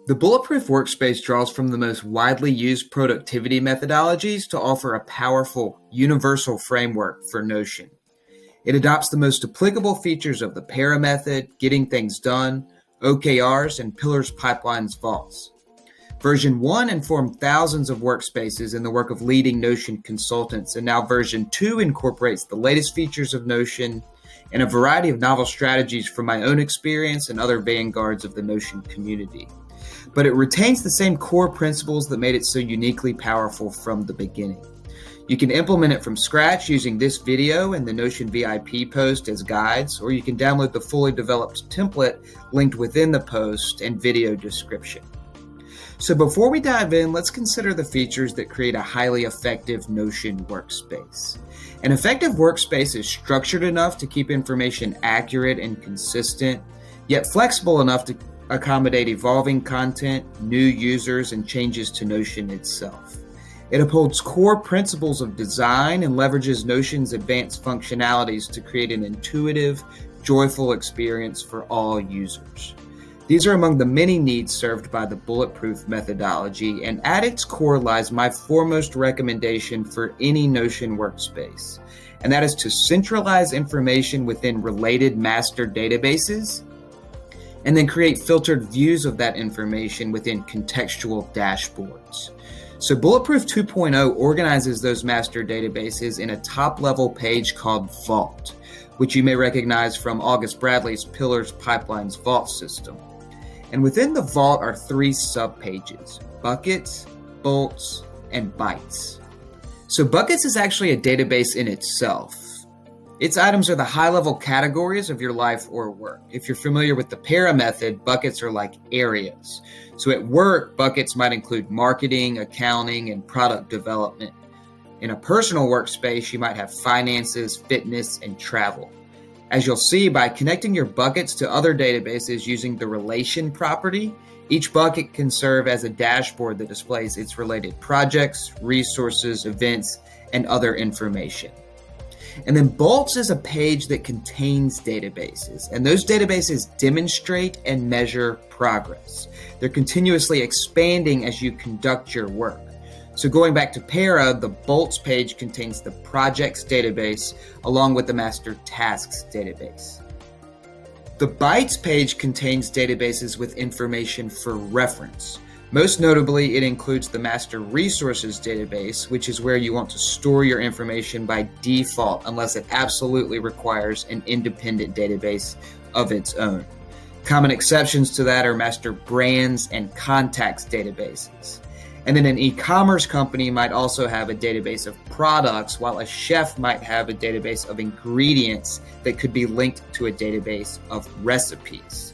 The Bulletproof Workspace draws from the most widely used productivity methodologies to offer a powerful, universal framework for Notion. It adopts the most applicable features of the PARA method, getting things done, OKRs, and pillars, pipelines, vaults. Version 1 informed thousands of workspaces in the work of leading Notion consultants, and now version 2 incorporates the latest features of Notion and a variety of novel strategies from my own experience and other vanguards of the Notion community. But it retains the same core principles that made it so uniquely powerful from the beginning. You can implement it from scratch using this video and the Notion VIP post as guides, or you can download the fully developed template linked within the post and video description. So before we dive in, let's consider the features that create a highly effective Notion workspace. An effective workspace is structured enough to keep information accurate and consistent, yet flexible enough to accommodate evolving content, new users, and changes to Notion itself. It upholds core principles of design and leverages Notion's advanced functionalities to create an intuitive, joyful experience for all users. These are among the many needs served by the Bulletproof methodology, and at its core lies my foremost recommendation for any Notion workspace, and that is to centralize information within related master databases and then create filtered views of that information within contextual dashboards. So Bulletproof 2.0 organizes those master databases in a top-level page called Vault, which you may recognize from August Bradley's Pillars, Pipelines, Vault system. And within the Vault are 3 subpages: Buckets, Bolts, and Bytes. So Buckets is actually a database in itself. Its items are the high-level categories of your life or work. If you're familiar with the PARA method, buckets are like areas. So at work, buckets might include marketing, accounting, and product development. In a personal workspace, you might have finances, fitness, and travel. As you'll see, by connecting your buckets to other databases using the relation property, each bucket can serve as a dashboard that displays its related projects, resources, events, and other information. And then Bolts is a page that contains databases, and those databases demonstrate and measure progress. They're continuously expanding as you conduct your work. So going back to PARA, the Bolts page contains the projects database along with the master tasks database. The Bytes page contains databases with information for reference. Most notably, it includes the Master Resources database, which is where you want to store your information by default unless it absolutely requires an independent database of its own. Common exceptions to that are Master Brands and Contacts databases. And then an e-commerce company might also have a database of products, while a chef might have a database of ingredients that could be linked to a database of recipes.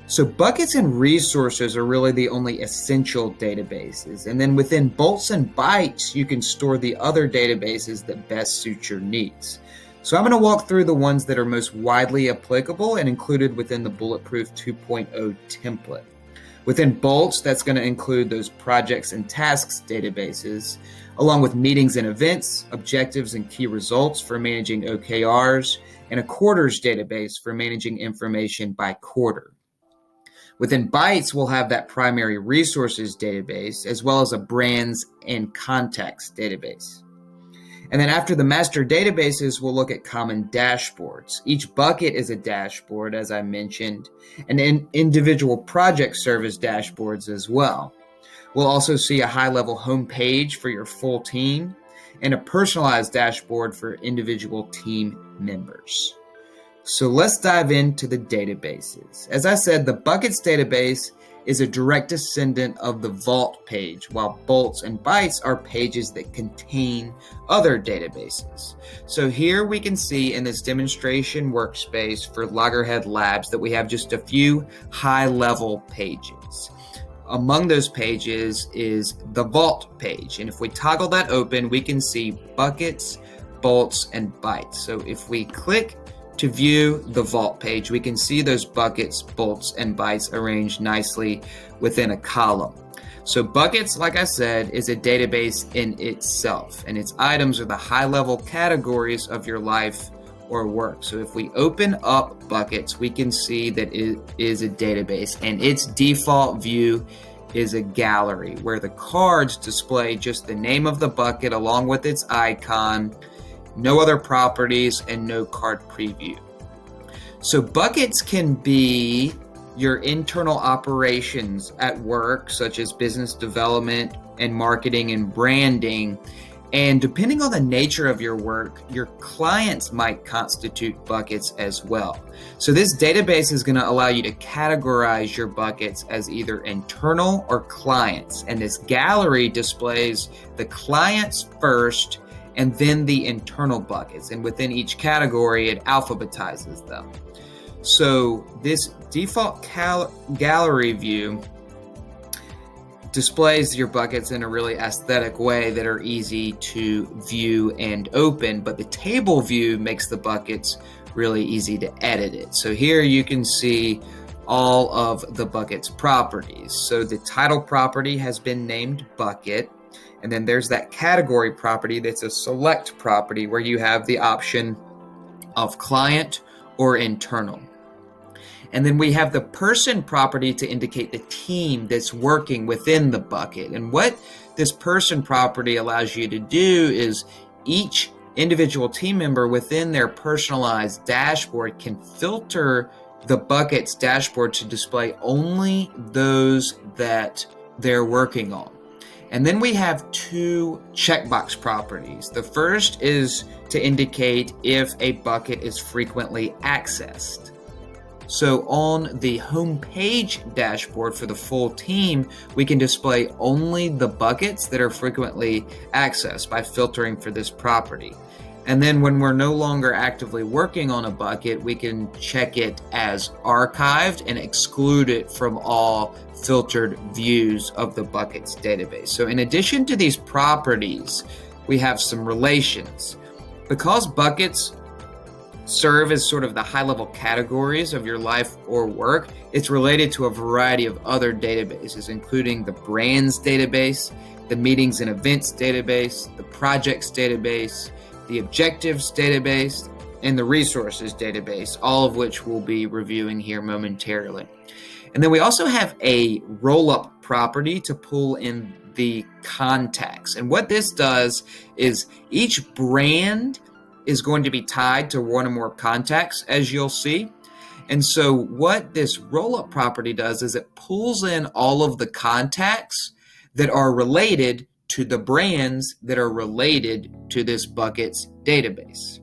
So buckets and resources are really the only essential databases. And then within Bolts and Bytes, you can store the other databases that best suit your needs. So I'm going to walk through the ones that are most widely applicable and included within the Bulletproof 2.0 template. Within Bolts, that's going to include those projects and tasks databases, along with meetings and events, objectives and key results for managing OKRs, and a quarters database for managing information by quarter. Within Bytes, we'll have that primary resources database, as well as a brands and contacts database. And then after the master databases, we'll look at common dashboards. Each bucket is a dashboard, as I mentioned, and individual projects serve as dashboards as well. We'll also see a high-level home page for your full team and a personalized dashboard for individual team members. So let's dive into the databases. As I said, the Buckets database is a direct descendant of the Vault page, while Bolts and Bytes are pages that contain other databases. So here we can see in this demonstration workspace for Loggerhead Labs that we have just a few high-level pages. Among those pages is the Vault page, and if we toggle that open, we can see Buckets, Bolts, and Bytes. So if we click to view the Vault page, we can see those buckets, bolts, and bytes arranged nicely within a column. So Buckets, like I said, is a database in itself, and its items are the high-level categories of your life or work. So if we open up buckets, we can see that it is a database, and its default view is a gallery where the cards display just the name of the bucket along with its icon, no other properties, and no card preview. So buckets can be your internal operations at work, such as business development and marketing and branding. And depending on the nature of your work, your clients might constitute buckets as well. So this database is going to allow you to categorize your buckets as either internal or clients. And this gallery displays the clients first and then the internal buckets. And within each category, it alphabetizes them. So this default gallery view displays your buckets in a really aesthetic way that are easy to view and open, but the table view makes the buckets really easy to edit it. So here you can see all of the bucket's properties. So the title property has been named bucket, and then there's that category property that's a select property where you have the option of client or internal. And then we have the person property to indicate the team that's working within the bucket. And what this person property allows you to do is each individual team member within their personalized dashboard can filter the bucket's dashboard to display only those that they're working on. And then we have two checkbox properties. The first is to indicate if a bucket is frequently accessed. So on the home page dashboard for the full team, we can display only the buckets that are frequently accessed by filtering for this property. And then when we're no longer actively working on a bucket, we can check it as archived and exclude it from all filtered views of the buckets database. So in addition to these properties, we have some relations. Because buckets serve as sort of the high-level categories of your life or work, it's related to a variety of other databases, including the brands database, the meetings and events database, the projects database, the objectives database, and the resources database, all of which we'll be reviewing here momentarily. And then we also have a roll-up property to pull in the contacts. And what this does is each brand is going to be tied to one or more contacts, as you'll see. And so what this roll-up property does is it pulls in all of the contacts that are related to the brands that are related to this buckets database.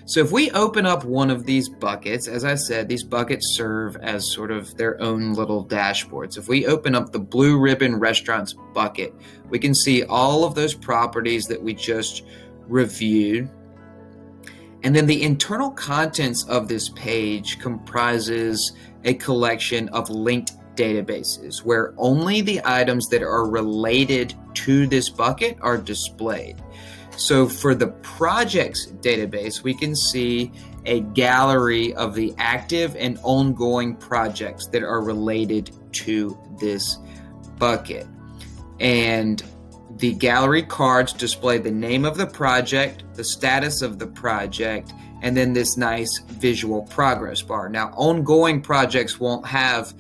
So if we open up one of these buckets, as I said, these buckets serve as sort of their own little dashboards. If we open up the Blue Ribbon Restaurants bucket, we can see all of those properties that we just reviewed. And then the internal contents of this page comprises a collection of linked databases where only the items that are related to this bucket are displayed. So for the projects database, we can see a gallery of the active and ongoing projects that are related to this bucket. And the gallery cards display the name of the project, the status of the project, and then this nice visual progress bar. Now, ongoing projects won't have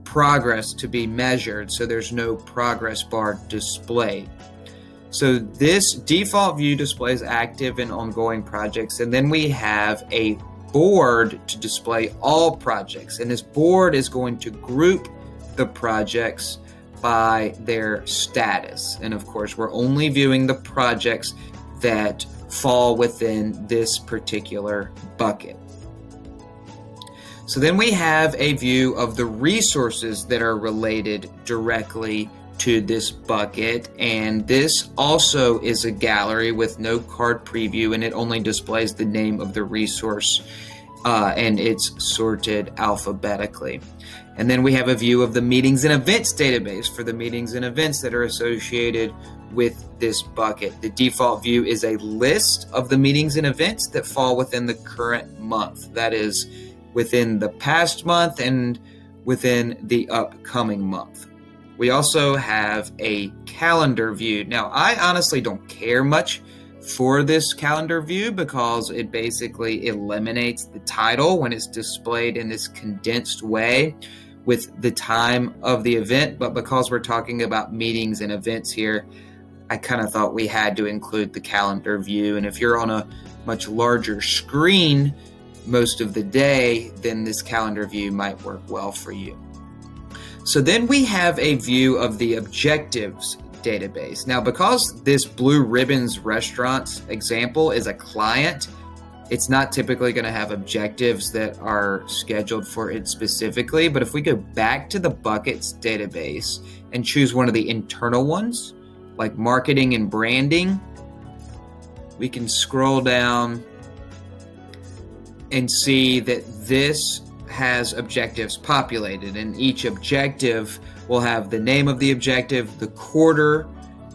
progress to be measured, so there's no progress bar displayed. So this default view displays active and ongoing projects, and then we have a board to display all projects. And this board is going to group the projects by their status. And of course, we're only viewing the projects that fall within this particular bucket. So then we have a view of the resources that are related directly to this bucket, and this also is a gallery with no card preview, and it only displays the name of the resource, and it's sorted alphabetically. And then we have a view of the meetings and events database for the meetings and events that are associated with this bucket. The default view is a list of the meetings and events that fall within the current month, that is within the past month and within the upcoming month. We also have a calendar view. Now, I honestly don't care much for this calendar view because it basically eliminates the title when it's displayed in this condensed way with the time of the event. But because we're talking about meetings and events here, I kind of thought we had to include the calendar view. And if you're on a much larger screen most of the day, then this calendar view might work well for you. So then we have a view of the objectives database. Now, because this Blue Ribbons Restaurants example is a client, it's not typically going to have objectives that are scheduled for it specifically. But if we go back to the buckets database and choose one of the internal ones, like marketing and branding, we can scroll down and see that this has objectives populated, and each objective will have the name of the objective, the quarter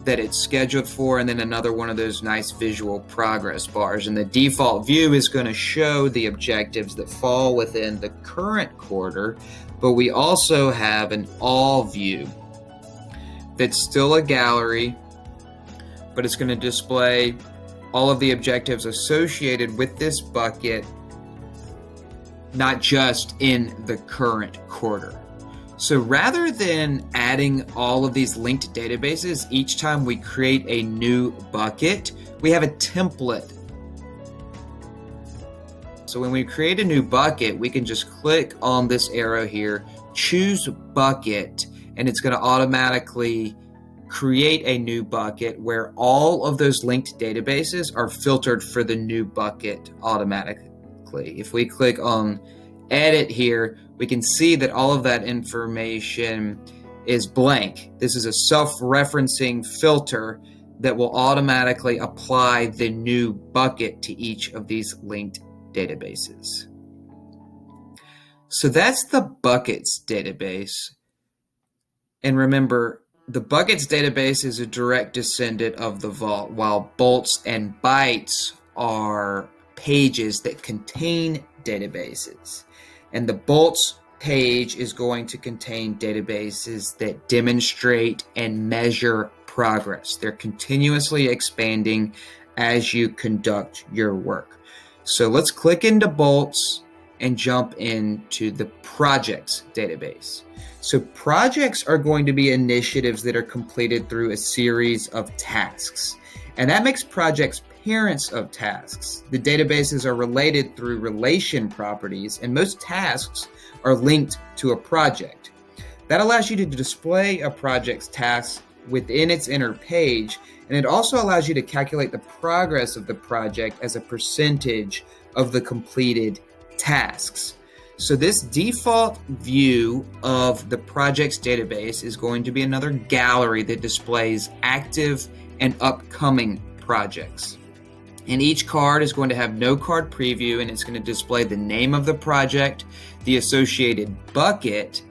that it's scheduled for, and then another one of those nice visual progress bars. And the default view is going to show the objectives that fall within the current quarter, but we also have an all view that's still a gallery, but it's going to display all of the objectives associated with this bucket, not just in the current quarter. So rather than adding all of these linked databases each time we create a new bucket, we have a template. So when we create a new bucket, we can just click on this arrow here, choose bucket, and it's going to automatically create a new bucket where all of those linked databases are filtered for the new bucket automatically. If we click on edit here, we can see that all of that information is blank. This is a self-referencing filter that will automatically apply the new bucket to each of these linked databases. So that's the buckets database. And remember, the buckets database is a direct descendant of the vault, while bolts and bytes are pages that contain databases. And the bolts page is going to contain databases that demonstrate and measure progress. They're continuously expanding as you conduct your work. So let's click into bolts and jump into the projects database. So projects are going to be initiatives that are completed through a series of tasks. And that makes projects parents of tasks. The databases are related through relation properties, and most tasks are linked to a project. That allows you to display a project's tasks within its inner page, and it also allows you to calculate the progress of the project as a percentage of the completed tasks. So this default view of the projects database is going to be another gallery that displays active and upcoming projects. And each card is going to have no card preview, and it's going to display the name of the project, the associated bucket,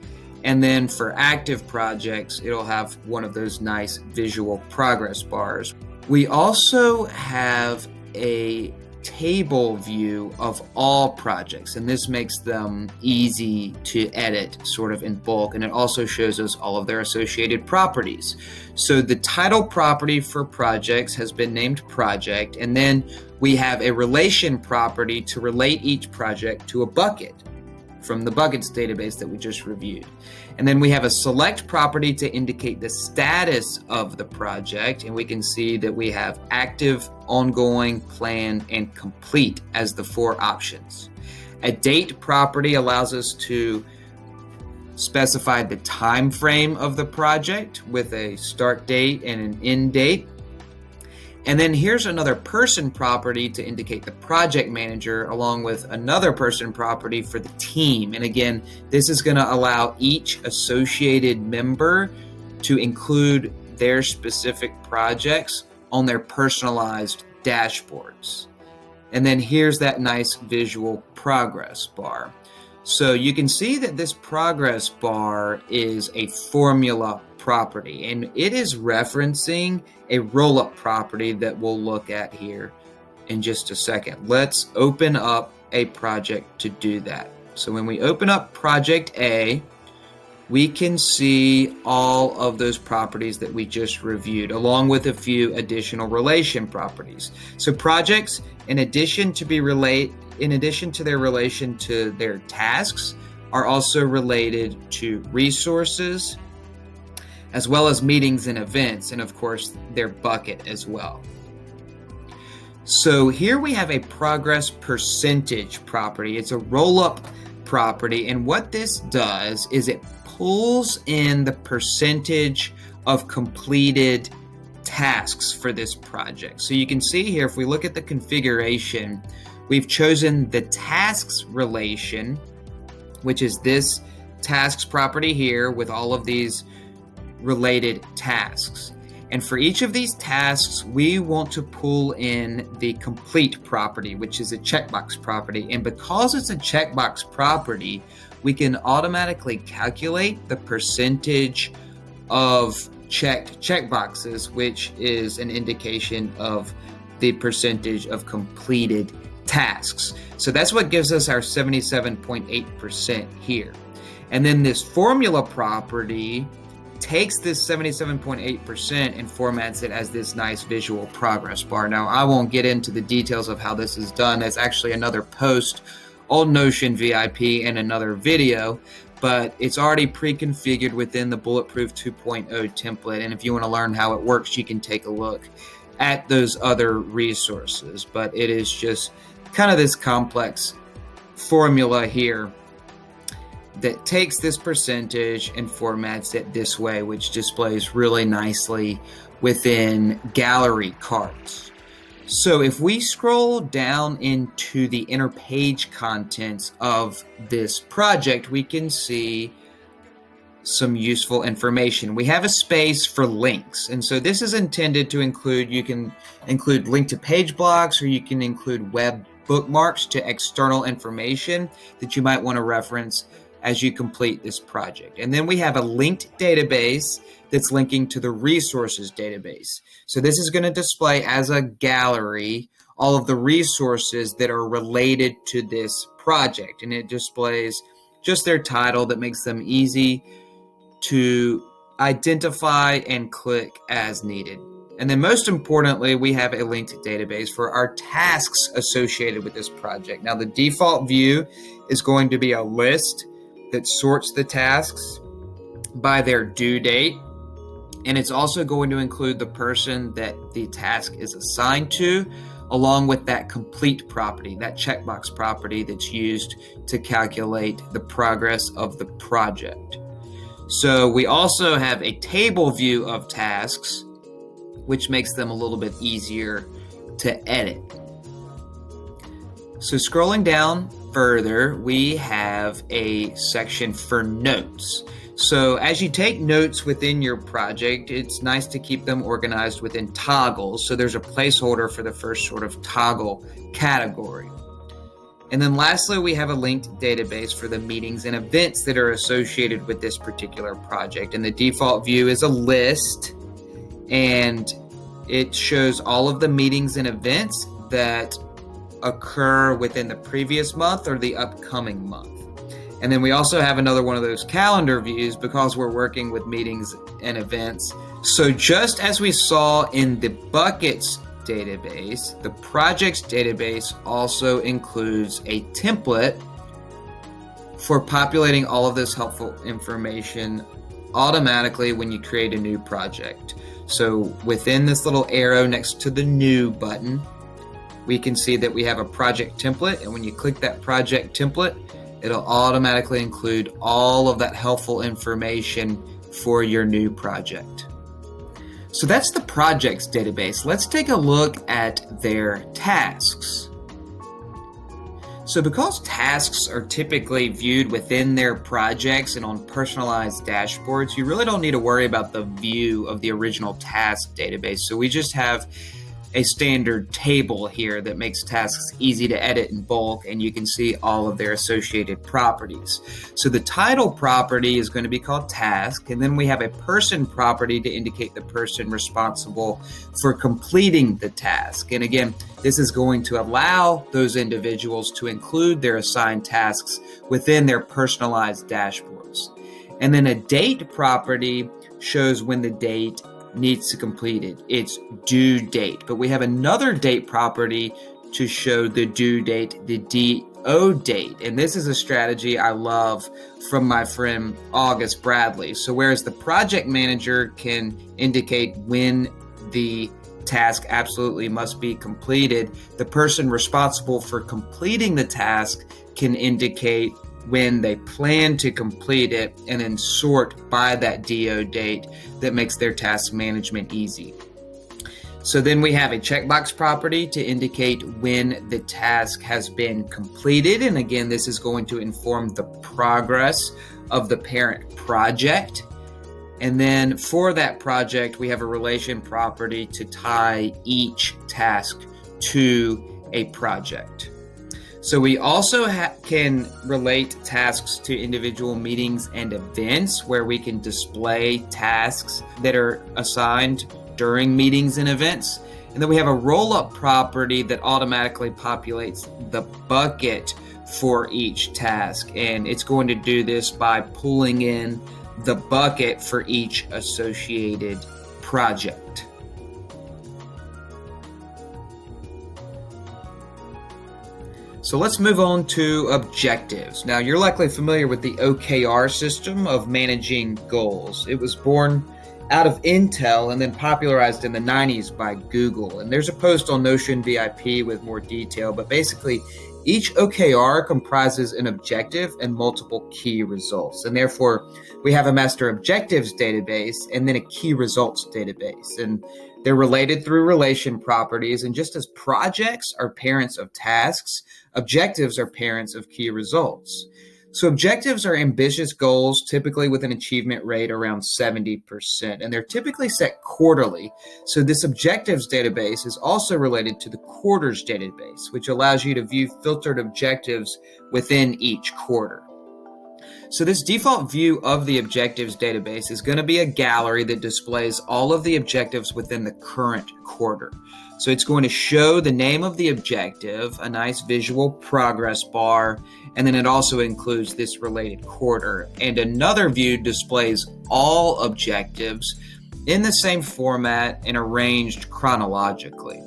and then for active projects, it'll have one of those nice visual progress bars. We also have a table view of all projects, and this makes them easy to edit sort of in bulk, and it also shows us all of their associated properties. So the title property for projects has been named project, and then we have a relation property to relate each project to a bucket from the buckets database that we just reviewed. And then we have a select property to indicate the status of the project, and we can see that we have active, ongoing, planned, and complete as the four options. A date property allows us to specify the time frame of the project with a start date and an end date. And then here's another person property to indicate the project manager, along with another person property for the team. And again, this is going to allow each associated member to include their specific projects on their personalized dashboards. And then here's that nice visual progress bar. So you can see that this progress bar is a formula property, and it is referencing a roll-up property that we'll look at here in just a second. Let's open up a project to do that. So when we open up project A, we can see all of those properties that we just reviewed, along with a few additional relation properties. So projects, in addition to their relation to their tasks, are also related to resources, as well as meetings and events, and of course, their bucket as well. So here we have a progress percentage property. It's a roll-up property, and what this does is it pulls in the percentage of completed tasks for this project. So you can see here, if we look at the configuration, we've chosen the tasks relation, which is this tasks property here with all of these related tasks. And for each of these tasks, we want to pull in the complete property, which is a checkbox property. And because it's a checkbox property, we can automatically calculate the percentage of checked checkboxes, which is an indication of the percentage of completed tasks. So that's what gives us our 77.8% here. And then this formula property takes this 77.8% and formats it as this nice visual progress bar. Now, I won't get into the details of how this is done. That's actually another post on Notion VIP and another video, but it's already pre-configured within the Bulletproof 2.0 template. And if you want to learn how it works, you can take a look at those other resources. But it is just kind of this complex formula here that takes this percentage and formats it this way, which displays really nicely within gallery cards. So if we scroll down into the inner page contents of this project, we can see some useful information. We have a space for links. And so this is intended to include, you can include link to page blocks, or you can include web bookmarks to external information that you might want to reference as you complete this project. And then we have a linked database that's linking to the resources database. So this is going to display as a gallery all of the resources that are related to this project. And it displays just their title that makes them easy to identify and click as needed. And then most importantly, we have a linked database for our tasks associated with this project. Now, the default view is going to be a list that sorts the tasks by their due date. And it's also going to include the person that the task is assigned to, along with that complete property, that checkbox property that's used to calculate the progress of the project. So we also have a table view of tasks, which makes them a little bit easier to edit. So scrolling down further, we have a section for notes. So as you take notes within your project, it's nice to keep them organized within toggles. So there's a placeholder for the first sort of toggle category. And then lastly, we have a linked database for the meetings and events that are associated with this particular project. And the default view is a list, and it shows all of the meetings and events that occur within the previous month or the upcoming month. And then we also have another one of those calendar views because we're working with meetings and events. So just as we saw in the buckets database, the projects database also includes a template for populating all of this helpful information automatically when you create a new project. So within this little arrow next to the new button, we can see that we have a project template, and when you click that project template, it'll automatically include all of that helpful information for your new project. So that's the projects database. Let's take a look at their tasks. So because tasks are typically viewed within their projects and on personalized dashboards, you really don't need to worry about the view of the original task database. So we just have a standard table here that makes tasks easy to edit in bulk, and you can see all of their associated properties. So the title property is going to be called task, and then we have a person property to indicate the person responsible for completing the task. And again, this is going to allow those individuals to include their assigned tasks within their personalized dashboards. And then a date property shows when the date needs to complete it. It's due date. But we have another date property to show the due date, the DO date. And this is a strategy I love from my friend August Bradley. So whereas the project manager can indicate when the task absolutely must be completed, the person responsible for completing the task can indicate when they plan to complete it and then sort by that DO date that makes their task management easy. So then we have a checkbox property to indicate when the task has been completed. And again, this is going to inform the progress of the parent project. And then for that project, we have a relation property to tie each task to a project. So we also can relate tasks to individual meetings and events where we can display tasks that are assigned during meetings and events. And then we have a roll-up property that automatically populates the bucket for each task. And it's going to do this by pulling in the bucket for each associated project. So let's move on to objectives. Now, you're likely familiar with the OKR system of managing goals. It was born out of Intel and then popularized in the 90s by Google. And there's a post on Notion VIP with more detail, but basically each OKR comprises an objective and multiple key results. And therefore, we have a master objectives database and then a key results database. And they're related through relation properties. And just as projects are parents of tasks, objectives are parents of key results. So objectives are ambitious goals, typically with an achievement rate around 70%, and they're typically set quarterly. So this objectives database is also related to the quarters database, which allows you to view filtered objectives within each quarter. So this default view of the objectives database is going to be a gallery that displays all of the objectives within the current quarter. So it's going to show the name of the objective, a nice visual progress bar, and then it also includes this related quarter. And another view displays all objectives in the same format and arranged chronologically.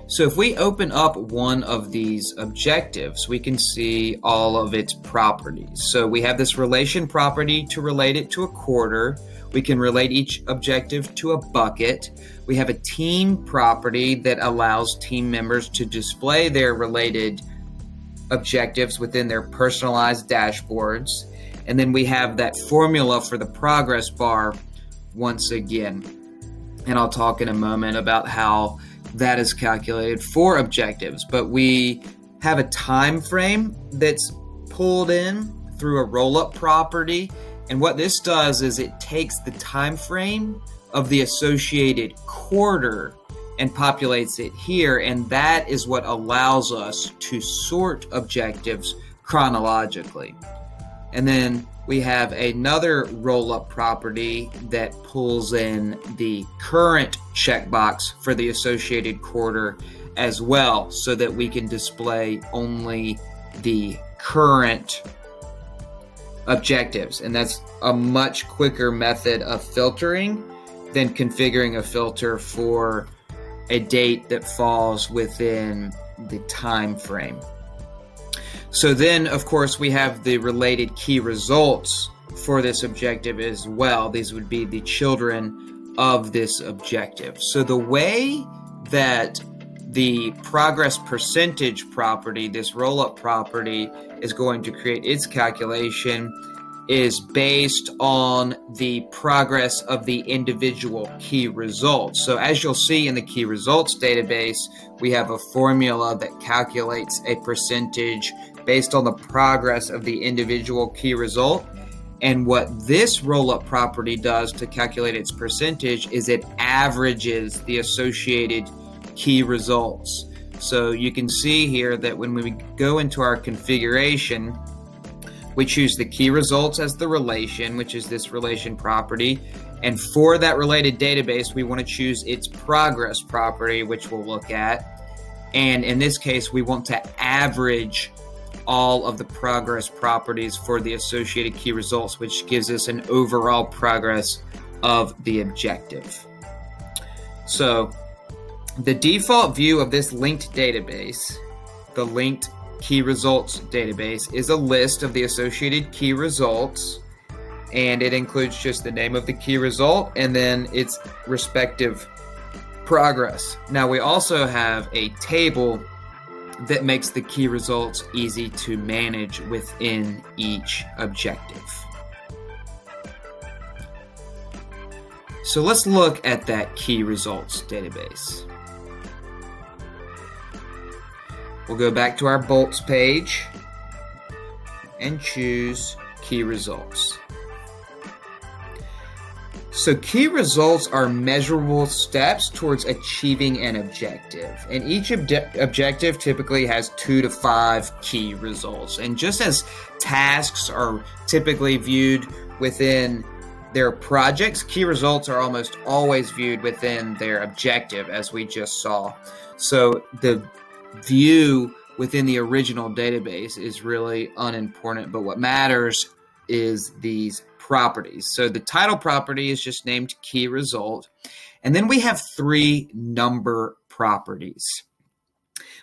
So if we open up one of these objectives, we can see all of its properties. So we have this relation property to relate it to a quarter. We can relate each objective to a bucket. We have a team property that allows team members to display their related objectives within their personalized dashboards. And then we have that formula for the progress bar once again. And I'll talk in a moment about how that is calculated for objectives. But we have a time frame that's pulled in through a roll-up property. And what this does is it takes the time frame of the associated quarter and populates it here. And that is what allows us to sort objectives chronologically. And then we have another roll-up property that pulls in the current checkbox for the associated quarter as well, so that we can display only the current objectives. And that's a much quicker method of filtering than configuring a filter for a date that falls within the time frame. So then, of course, we have the related key results for this objective as well. These would be the children of this objective. So the way that the progress percentage property, this roll-up property, is going to create its calculation is based on the progress of the individual key results. So as you'll see in the key results database, we have a formula that calculates a percentage based on the progress of the individual key result. And what this roll-up property does to calculate its percentage is it averages the associated key results. So you can see here that when we go into our configuration, we choose the key results as the relation, which is this relation property. And for that related database, we want to choose its progress property, which we'll look at. And in this case, we want to average all of the progress properties for the associated key results, which gives us an overall progress of the objective. So the default view of this linked database, the linked key results database, is a list of the associated key results, and it includes just the name of the key result and then its respective progress. Now we also have a table that makes the key results easy to manage within each objective. So let's look at that key results database. We'll go back to our bolts page and choose key results. So key results are measurable steps towards achieving an objective. And each objective typically has 2 to 5 key results. And just as tasks are typically viewed within their projects, key results are almost always viewed within their objective, as we just saw. So the view within the original database is really unimportant, but what matters is these properties. So the title property is just named key result. And then we have 3 number properties.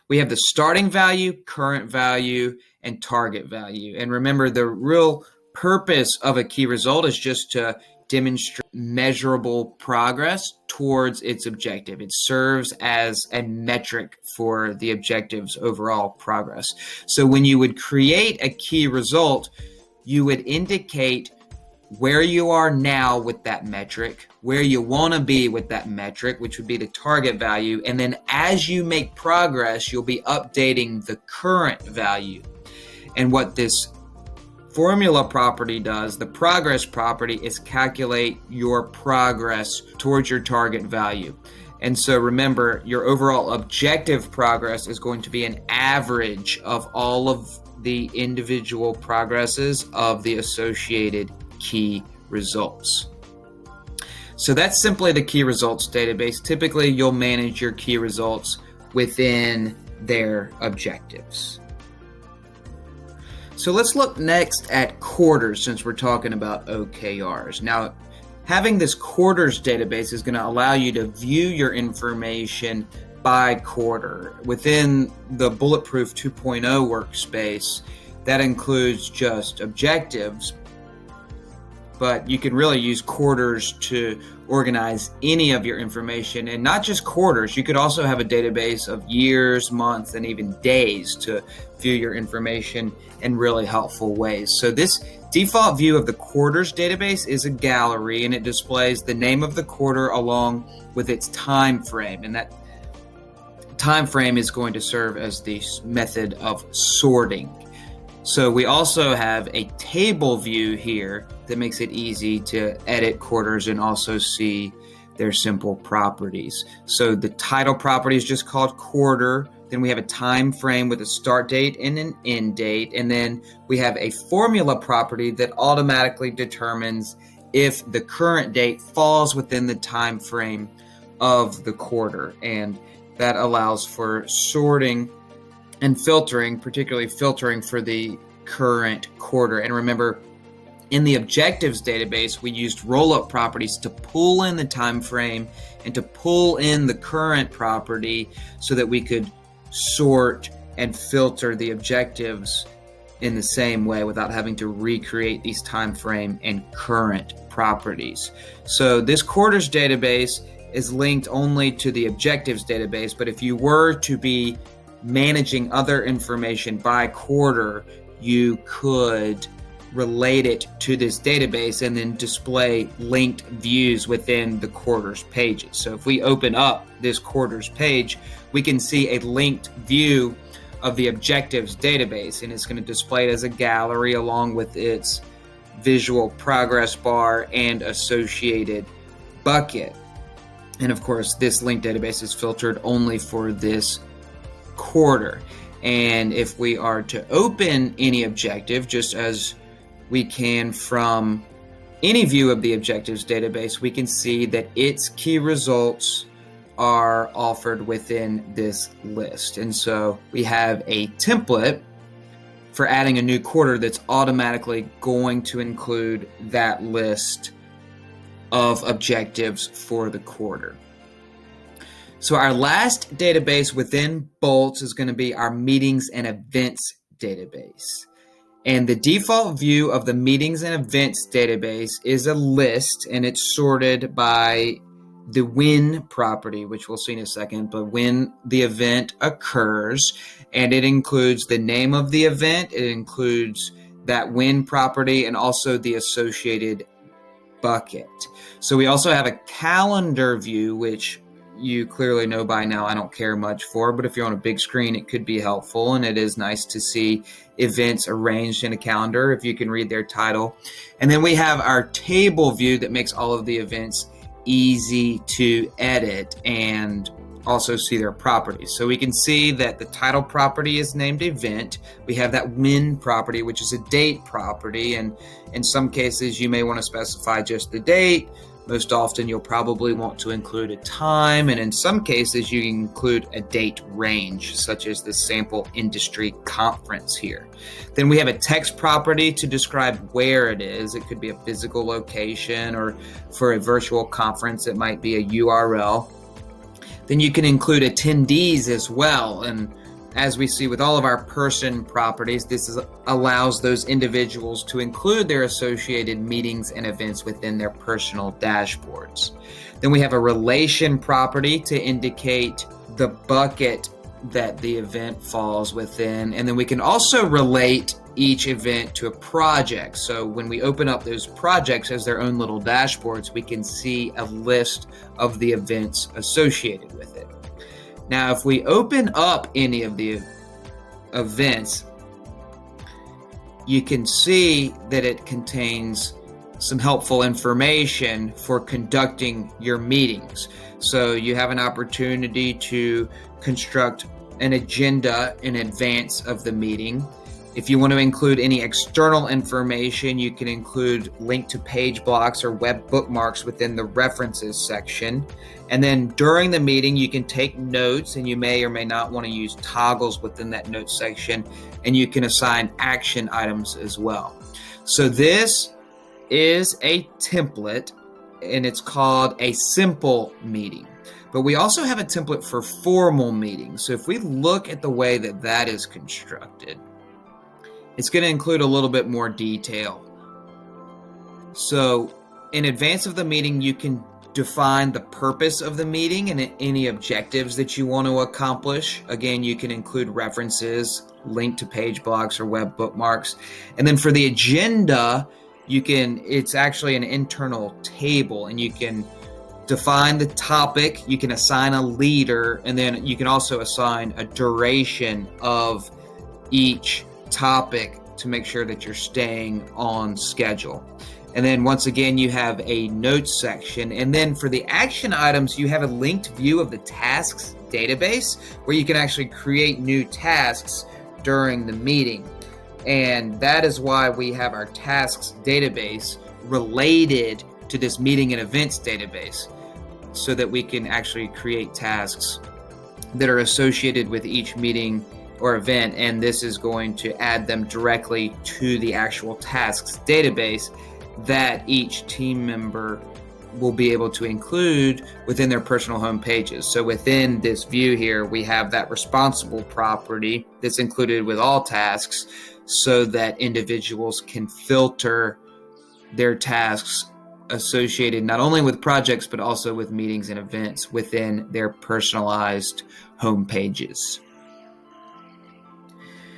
We have the starting value, current value, and target value. And remember, the real purpose of a key result is just to demonstrate measurable progress towards its objective. It serves as a metric for the objective's overall progress. So when you would create a key result, you would indicate where you are now with that metric, where you want to be with that metric, which would be the target value. And then as you make progress, you'll be updating the current value. And what this formula property does, the progress property, is calculate your progress towards your target value. And so remember, your overall objective progress is going to be an average of all of the individual progresses of the associated key results. So that's simply the key results database. Typically, you'll manage your key results within their objectives. So let's look next at quarters, since we're talking about OKRs. Now, having this quarters database is going to allow you to view your information by quarter. Within the Bulletproof 2.0 workspace, that includes just objectives, but you can really use quarters to organize any of your information, and not just quarters. You could also have a database of years, months, and even days to view your information in really helpful ways. So this default view of the quarters database is a gallery, and it displays the name of the quarter along with its time frame, and that time frame is going to serve as the method of sorting. So we also have a table view here that makes it easy to edit quarters and also see their simple properties. So the title property is just called quarter. Then we have a time frame with a start date and an end date. And then we have a formula property that automatically determines if the current date falls within the time frame of the quarter. And that allows for sorting and filtering, particularly filtering for the current quarter. And remember, in the objectives database, we used roll-up properties to pull in the time frame and to pull in the current property so that we could sort and filter the objectives in the same way without having to recreate these time frame and current properties. So this quarters database is linked only to the objectives database, but if you were to be managing other information by quarter, you could relate it to this database and then display linked views within the quarters pages. So if we open up this quarters page, we can see a linked view of the objectives database, and it's going to display it as a gallery along with its visual progress bar and associated bucket. And of course, this linked database is filtered only for this quarter. And if we are to open any objective, just as we can from any view of the objectives database, we can see that its key results are offered within this list. And so we have a template for adding a new quarter that's automatically going to include that list of objectives for the quarter. So our last database within Bolts is going to be our meetings and events database. And the default view of the meetings and events database is a list, and it's sorted by the when property, which we'll see in a second, but when the event occurs, and it includes the name of the event, it includes that when property, and also the associated bucket. So we also have a calendar view, which you clearly know by now I don't care much for, but if you're on a big screen, it could be helpful, and it is nice to see events arranged in a calendar if you can read their title. And then we have our table view that makes all of the events easy to edit and also see their properties. So we can see that the title property is named event. We have that when property, which is a date property, and in some cases you may want to specify just the date. Most often you'll probably want to include a time, and in some cases you can include a date range, such as the sample industry conference here. Then we have a text property to describe where it is. It could be a physical location, or for a virtual conference it might be a URL. Then you can include attendees as well, and as we see with all of our person properties, allows those individuals to include their associated meetings and events within their personal dashboards. Then we have a relation property to indicate the bucket that the event falls within. And then we can also relate each event to a project. So when we open up those projects as their own little dashboards, we can see a list of the events associated with it. Now, if we open up any of the events, you can see that it contains some helpful information for conducting your meetings. So you have an opportunity to construct an agenda in advance of the meeting. If you want to include any external information, you can include link to page blocks or web bookmarks within the references section. And then during the meeting, you can take notes, and you may or may not want to use toggles within that notes section, and you can assign action items as well. So this is a template, and it's called a simple meeting. But we also have a template for formal meetings. So if we look at the way that that is constructed, it's going to include a little bit more detail. So in advance of the meeting, you can define the purpose of the meeting and any objectives that you want to accomplish. Again, you can include references, link to page blocks or web bookmarks. And then for the agenda, it's actually an internal table, and you can define the topic, you can assign a leader, and then you can also assign a duration of each topic to make sure that you're staying on schedule. And then once again, you have a notes section. And then for the action items, you have a linked view of the tasks database where you can actually create new tasks during the meeting. And that is why we have our tasks database related to this meeting and events database, so that we can actually create tasks that are associated with each meeting or event, and this is going to add them directly to the actual tasks database that each team member will be able to include within their personal home pages. So within this view here, we have that responsible property that's included with all tasks, so that individuals can filter their tasks associated not only with projects, but also with meetings and events within their personalized home pages.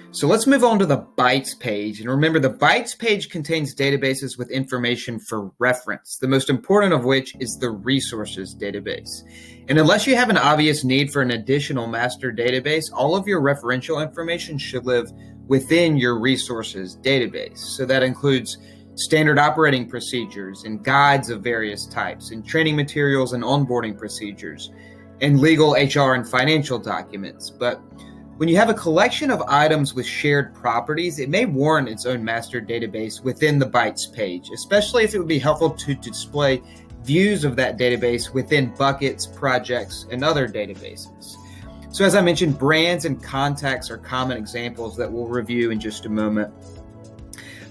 So let's move on to the Bytes page. And remember, the Bytes page contains databases with information for reference, the most important of which is the resources database. And unless you have an obvious need for an additional master database, all of your referential information should live within your resources database. So that includes standard operating procedures and guides of various types, and training materials and onboarding procedures, and legal, HR, and financial documents. But when you have a collection of items with shared properties, it may warrant its own master database within the Bytes page, especially if it would be helpful to display views of that database within buckets, projects, and other databases. So as I mentioned, brands and contacts are common examples that we'll review in just a moment.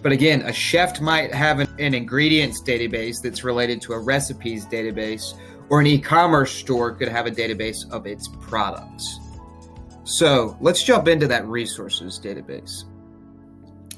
But again, a chef might have an ingredients database that's related to a recipes database, or an e-commerce store could have a database of its products. So let's jump into that resources database.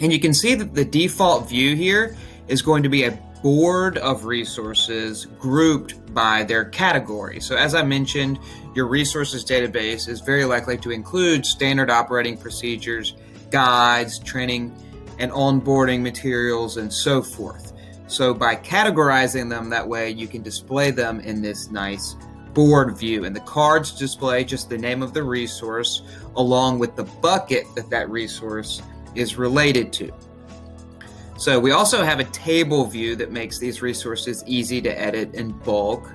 And you can see that the default view here is going to be a board of resources grouped by their category. So as I mentioned, your resources database is very likely to include standard operating procedures, guides, training, and onboarding materials, and so forth. So by categorizing them that way, you can display them in this nice board view. And the cards display just the name of the resource along with the bucket that resource is related to. So we also have a table view that makes these resources easy to edit in bulk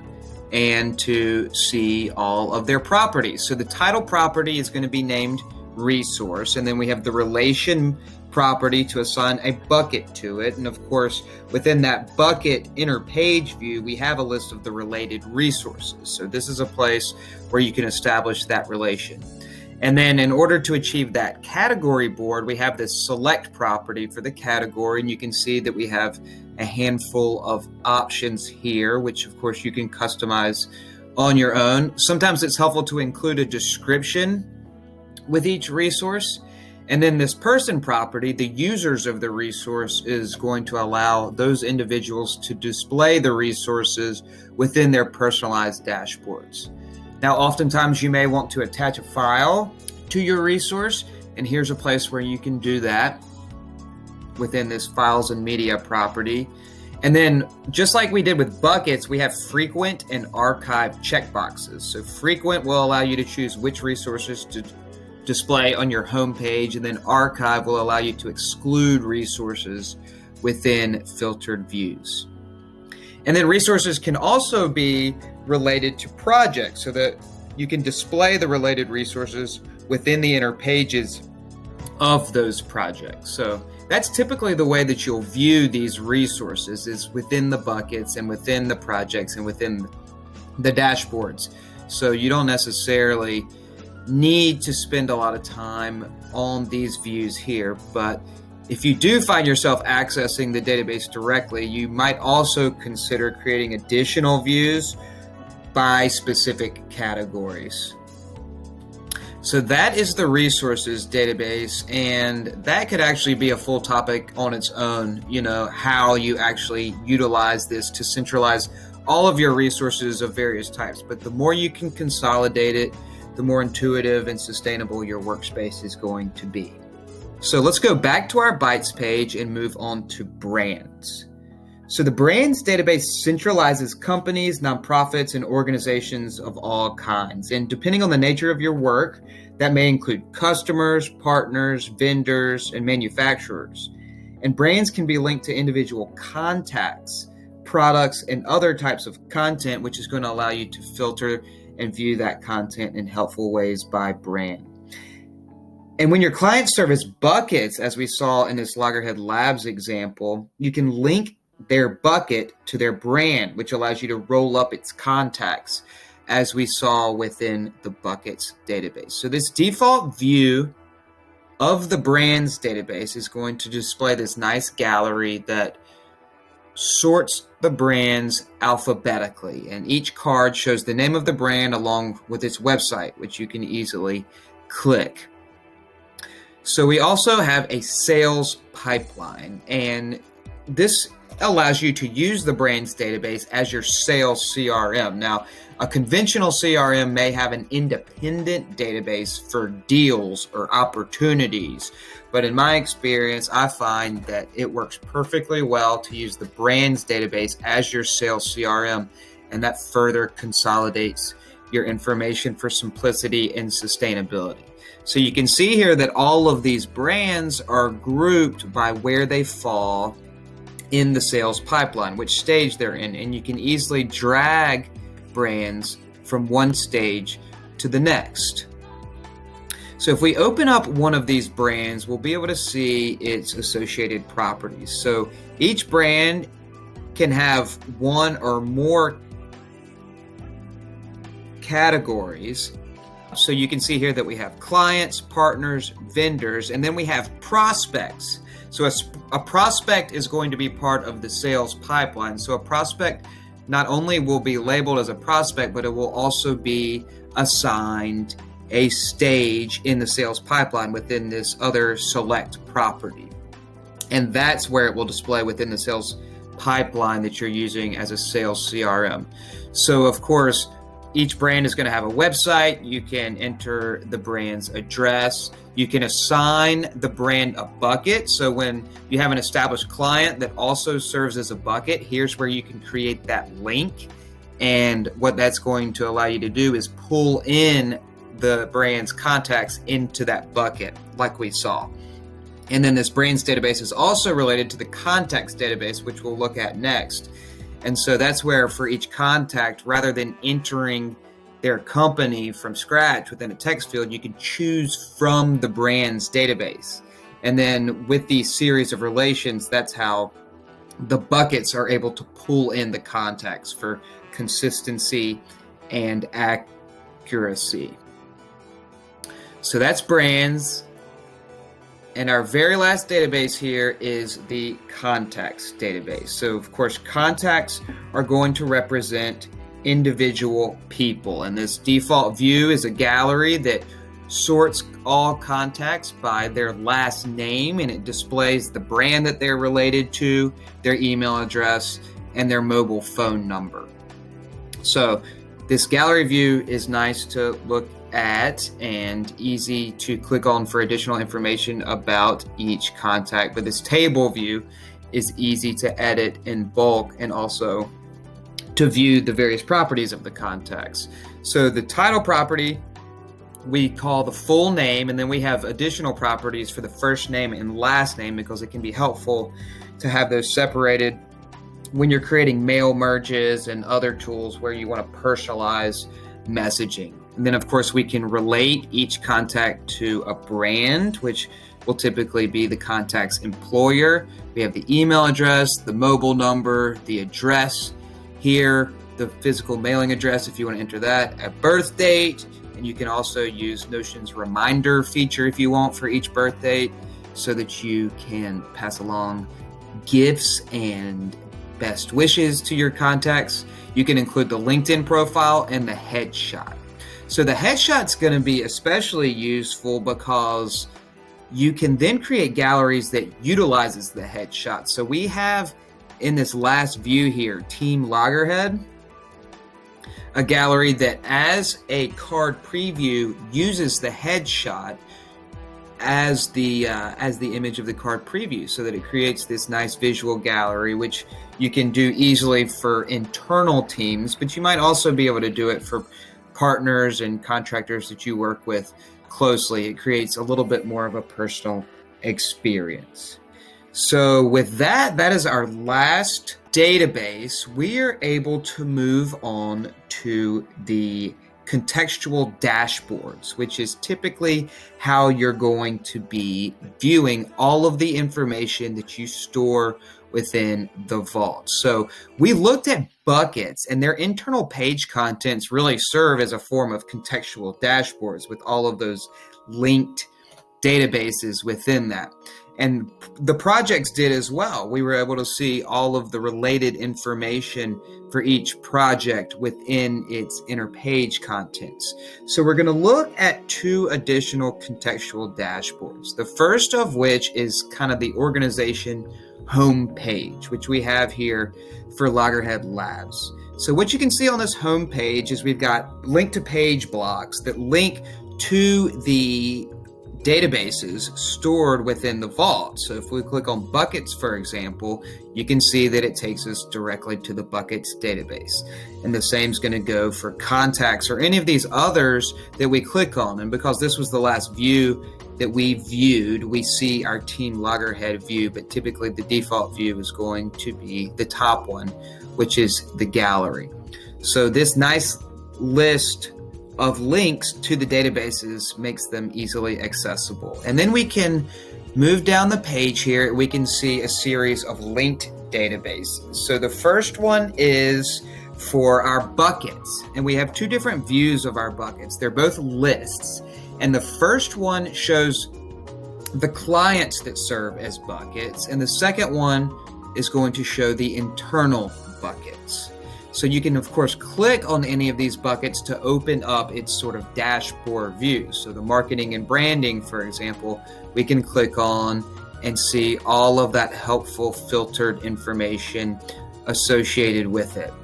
and to see all of their properties. So the title property is going to be named resource, and then we have the relation property to assign a bucket to it. And of course, within that bucket inner page view, we have a list of the related resources. So this is a place where you can establish that relation. And then in order to achieve that category board, we have this select property for the category. And you can see that we have a handful of options here, which of course you can customize on your own. Sometimes it's helpful to include a description with each resource. And then this person property, the users of the resource, is going to allow those individuals to display the resources within their personalized dashboards. Now, oftentimes you may want to attach a file to your resource, and here's a place where you can do that within this files and media property. And then just like we did with buckets, we have frequent and archive checkboxes. So frequent will allow you to choose which resources to display on your home page, and then archive will allow you to exclude resources within filtered views. And then resources can also be related to projects so that you can display the related resources within the inner pages of those projects. So that's typically the way that you'll view these resources, is within the buckets and within the projects and within the dashboards. So you don't necessarily need to spend a lot of time on these views here, but if you do find yourself accessing the database directly, you might also consider creating additional views by specific categories. So that is the resources database, and that could actually be a full topic on its own, how you actually utilize this to centralize all of your resources of various types. But the more you can consolidate it, the more intuitive and sustainable your workspace is going to be. So let's go back to our Bytes page and move on to brands. So the brands database centralizes companies, nonprofits, and organizations of all kinds. And depending on the nature of your work, that may include customers, partners, vendors, and manufacturers. And brands can be linked to individual contacts, products, and other types of content, which is going to allow you to filter and view that content in helpful ways by brand. And when your clients serve as buckets, as we saw in this Loggerhead Labs example, you can link their bucket to their brand, which allows you to roll up its contacts, as we saw within the buckets database. So this default view of the brands database is going to display this nice gallery that sorts the brands alphabetically, and each card shows the name of the brand along with its website, which you can easily click. So we also have a sales pipeline, and this allows you to use the brands database as your sales CRM. Now, a conventional CRM may have an independent database for deals or opportunities, but in my experience, I find that it works perfectly well to use the brands database as your sales CRM, and that further consolidates your information for simplicity and sustainability. So you can see here that all of these brands are grouped by where they fall in the sales pipeline, which stage they're in, and you can easily drag brands from one stage to the next. So if we open up one of these brands, we'll be able to see its associated properties. So each brand can have one or more categories, So you can see here that we have clients, partners, vendors, and then we have prospects. So a prospect is going to be part of the sales pipeline. So a prospect not only will be labeled as a prospect, but it will also be assigned a stage in the sales pipeline within this other select property. And that's where it will display within the sales pipeline that you're using as a sales CRM. So of course, each brand is going to have a website. You can enter the brand's address. You can assign the brand a bucket. So when you have an established client that also serves as a bucket, here's where you can create that link. And what that's going to allow you to do is pull in the brand's contacts into that bucket, like we saw. And then this brands database is also related to the contacts database, which we'll look at next. And so that's where for each contact, rather than entering their company from scratch within a text field, you can choose from the brand's database. And then with these series of relations, that's how the buckets are able to pull in the contacts for consistency and accuracy. So that's brands. And our very last database here is the contacts database. So of course, contacts are going to represent individual people. And this default view is a gallery that sorts all contacts by their last name, and it displays the brand that they're related to, their email address, and their mobile phone number. So this gallery view is nice to look at and easy to click on for additional information about each contact. But this table view is easy to edit in bulk and also to view the various properties of the contacts. So the title property we call the full name, and then we have additional properties for the first name and last name because it can be helpful to have those separated when you're creating mail merges and other tools where you want to personalize messaging. And then, of course, we can relate each contact to a brand, which will typically be the contact's employer. We have the email address, the mobile number, the address here, the physical mailing address if you want to enter that, a birth date, and you can also use Notion's reminder feature if you want for each birth date so that you can pass along gifts and best wishes to your contacts. You can include the LinkedIn profile and the headshot. So the headshot's going to be especially useful because you can then create galleries that utilizes the headshot. So we have in this last view here, Team Loggerhead, a gallery that as a card preview uses the headshot as the image of the card preview so that it creates this nice visual gallery, which you can do easily for internal teams, but you might also be able to do it for partners and contractors that you work with closely. It creates a little bit more of a personal experience. So with that is our last database. We are able to move on to the contextual dashboards, which is typically how you're going to be viewing all of the information that you store within the vault. So we looked at buckets, and their internal page contents really serve as a form of contextual dashboards with all of those linked databases within that. And the projects did as well. We were able to see all of the related information for each project within its inner page contents. So we're going to look at two additional contextual dashboards. The first of which is kind of the organization homepage, which we have here for Loggerhead Labs. So what you can see on this homepage is we've got link to page blocks that link to the databases stored within the vault. So if we click on buckets, for example, you can see that it takes us directly to the buckets database. And the same is going to go for contacts or any of these others that we click on. And because this was the last view that we viewed, we see our Team Loggerhead view, but typically the default view is going to be the top one, which is the gallery. So this nice list of links to the databases makes them easily accessible. And then we can move down the page here. We can see a series of linked databases. So the first one is for our buckets. And we have two different views of our buckets. They're both lists. And the first one shows the clients that serve as buckets. And the second one is going to show the internal buckets. So you can, of course, click on any of these buckets to open up its sort of dashboard view. So the marketing and branding, for example, we can click on and see all of that helpful filtered information associated with it.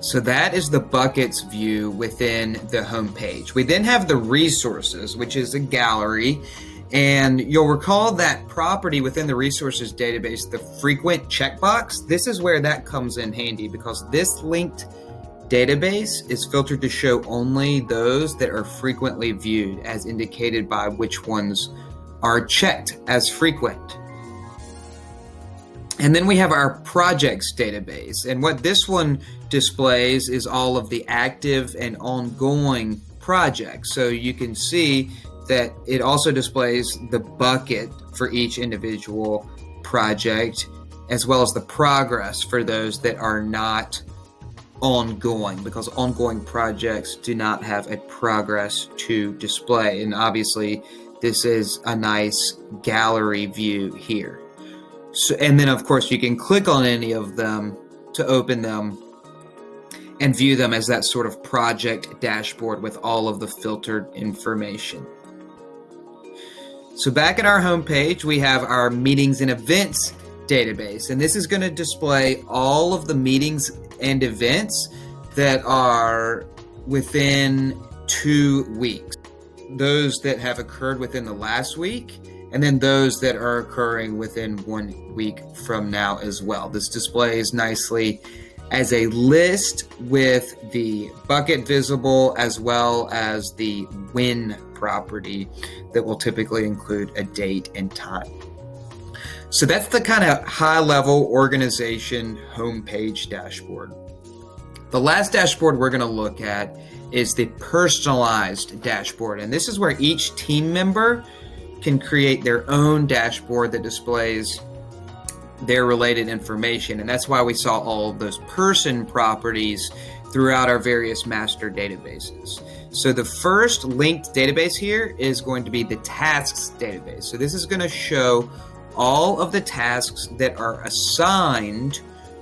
So that is the buckets view within the home page. We then have the resources, which is a gallery. And you'll recall that property within the resources database, the frequent checkbox, this is where that comes in handy, because this linked database is filtered to show only those that are frequently viewed, as indicated by which ones are checked as frequent. And then we have our projects database. And what this one displays is all of the active and ongoing projects. So you can see that it also displays the bucket for each individual project, as well as the progress for those that are not ongoing, because ongoing projects do not have a progress to display. And obviously, this is a nice gallery view here. So, and then, of course, you can click on any of them to open them and view them as that sort of project dashboard with all of the filtered information. So back at our home page, we have our meetings and events database, and this is going to display all of the meetings and events that are within 2 weeks. Those that have occurred within the last week, and then those that are occurring within 1 week from now as well. This displays nicely as a list with the bucket visible, as well as the when property that will typically include a date and time. So that's the kind of high-level organization homepage dashboard. The last dashboard we're going to look at is the personalized dashboard. And this is where each team member can create their own dashboard that displays their related information. And that's why we saw all of those person properties throughout our various master databases. So the first linked database here is going to be the tasks database. So this is going to show all of the tasks that are assigned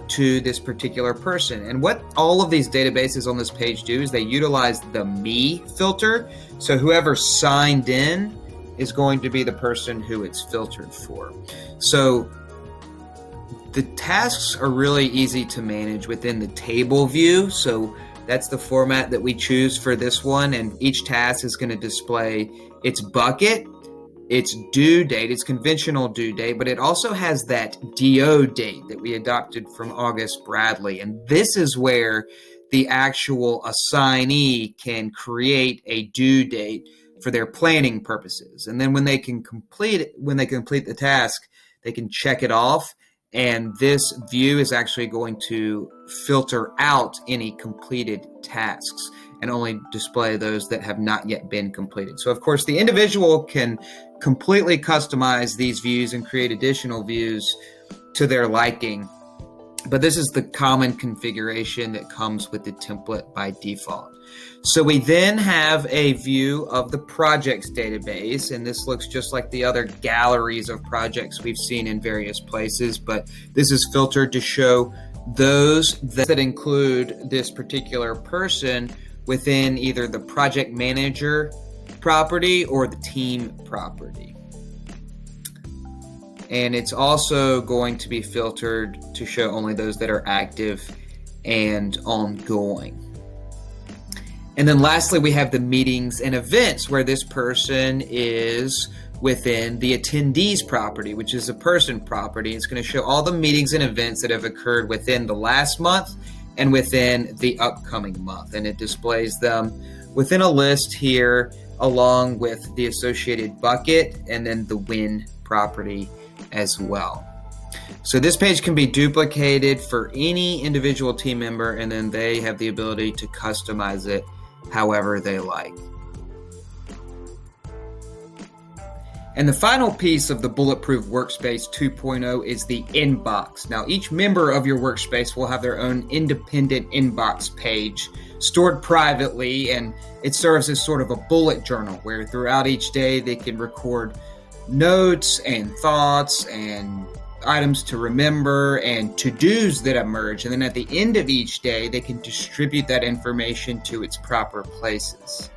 to this particular person. And what all of these databases on this page do is they utilize the me filter. So whoever signed in is going to be the person who it's filtered for. So the tasks are really easy to manage within the table view. So that's the format that we choose for this one. And each task is going to display its bucket, its due date, its conventional due date, but it also has that DO date that we adopted from August Bradley. And this is where the actual assignee can create a due date for their planning purposes. And then when they complete the task, they can check it off. And this view is actually going to filter out any completed tasks and only display those that have not yet been completed. So, of course, the individual can completely customize these views and create additional views to their liking. But this is the common configuration that comes with the template by default. So we then have a view of the projects database, and this looks just like the other galleries of projects we've seen in various places, but this is filtered to show those that include this particular person within either the project manager property or the team property. And it's also going to be filtered to show only those that are active and ongoing. And then lastly, we have the meetings and events, where this person is within the attendees property, which is a person property. It's going to show all the meetings and events that have occurred within the last month and within the upcoming month. And it displays them within a list here, along with the associated bucket and then the when property as well. So this page can be duplicated for any individual team member, and then they have the ability to customize it however they like. And the final piece of the Bulletproof Workspace 2.0 is the inbox. Now, each member of your workspace will have their own independent inbox page stored privately, and it serves as sort of a bullet journal where throughout each day they can record notes and thoughts and items to remember and to-dos that emerge. And then at the end of each day, they can distribute that information to its proper places.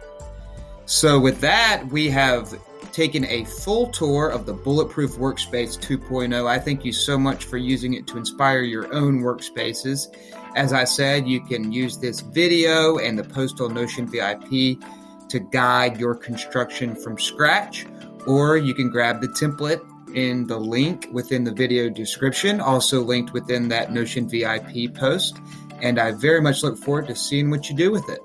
So with that, we have taken a full tour of the Bulletproof Workspace 2.0. I thank you so much for using it to inspire your own workspaces. As I said, you can use this video and the Postal Notion VIP to guide your construction from scratch, or you can grab the template in the link within the video description, also linked within that Notion VIP post. And I very much look forward to seeing what you do with it.